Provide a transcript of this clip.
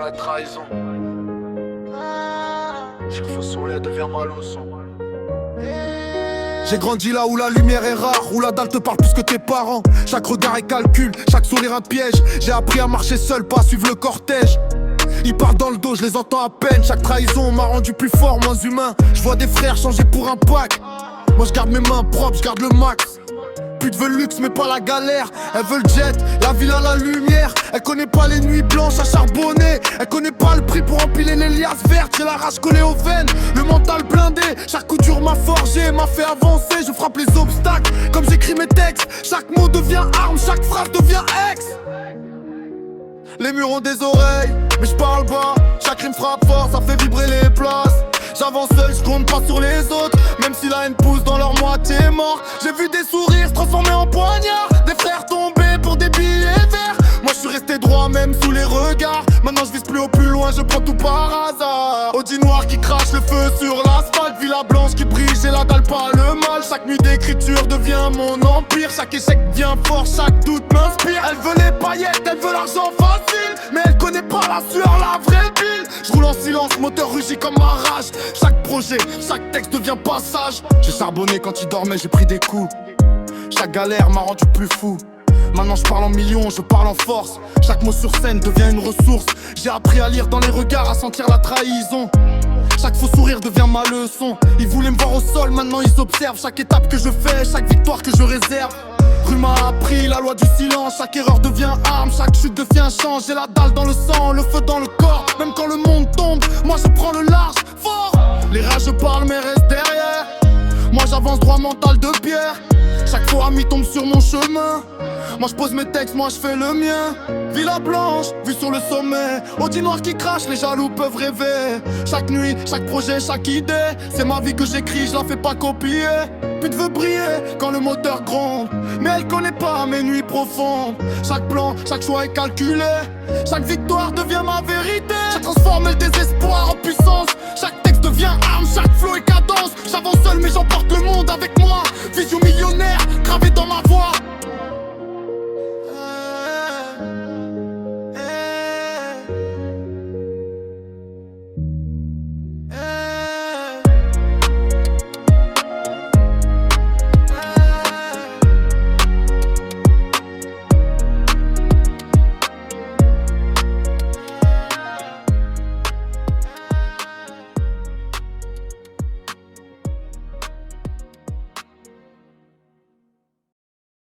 la trahison. Chaque fois son lait devient mal au son. J'ai grandi là où la lumière est rare, où la dalle te parle plus que tes parents. Chaque regard est calcul, chaque sourire un piège. J'ai appris à marcher seul, pas à suivre le cortège. Ils partent dans le dos, je les entends à peine. Chaque trahison m'a rendu plus fort, moins humain. Je vois des frères changer pour un pack. Moi je garde mes mains propres, je garde le max. Pute veut le luxe mais pas la galère. Elle veut le jet, la ville à la lumière. Elle connaît pas les nuits blanches à charbonner. Elle connaît pas le prix pour empiler les liasses vertes. J'ai la rage collée aux veines, le mental blindé. Chaque coup dur m'a forgé, m'a fait avancer. Je frappe les obstacles comme j'écris mes textes. Chaque mot devient arme, chaque phrase devient ex. Les murs ont des oreilles, mais je parle bas. Chaque rime frappe fort, ça fait vibrer les places. J'avance seul, je compte pas sur les autres. Même si la haine pousse dans leur moitié mort. J'ai vu des sourires se transformer en poignards. Des frères tomber pour des billets verts. Moi je suis resté droit même sous les regards. Maintenant je vise plus haut plus loin, je prends tout par hasard. Audi noir qui crache le feu sur l'asphalte. Villa blanche qui brille, j'ai la dalle pas le mal. Chaque nuit d'écriture devient mon empire. Chaque échec devient fort, chaque doute m'inspire. Elle veut les paillettes, elle veut l'argent facile. Mais elle connaît pas la sueur, la vraie pile. Je roule en silence, moteur rugit comme ma rage. Chaque projet, chaque texte devient passage. J'ai charbonné quand il dormait, j'ai pris des coups. Chaque galère m'a rendu plus fou. Maintenant je parle en millions, je parle en force. Chaque mot sur scène devient une ressource. J'ai appris à lire dans les regards, à sentir la trahison. Chaque faux sourire devient ma leçon. Ils voulaient me voir au sol, maintenant ils observent. Chaque étape que je fais, chaque victoire que je réserve. Rue m'a appris la loi du silence. Chaque erreur devient arme, chaque chute devient un chant. J'ai la dalle dans le sang, le feu dans le corps. Même quand le monde tombe, moi je prends le large, fort. Les rages parlent mais restent derrière. Moi j'avance droit, mental de pierre. Chaque fois ami tombe sur mon chemin. Moi je pose mes textes, moi je fais le mien. Villa blanche, vue sur le sommet. Audi noir qui crache, les jaloux peuvent rêver. Chaque nuit, chaque projet, chaque idée. C'est ma vie que j'écris, je la fais pas copier. Pute veut briller quand le moteur gronde. Mais elle connaît pas mes nuits profondes. Chaque plan, chaque choix est calculé. Chaque victoire devient ma vérité. Je transforme le désespoir en puissance. Chaque texte devient arme, chaque flow est cadeau.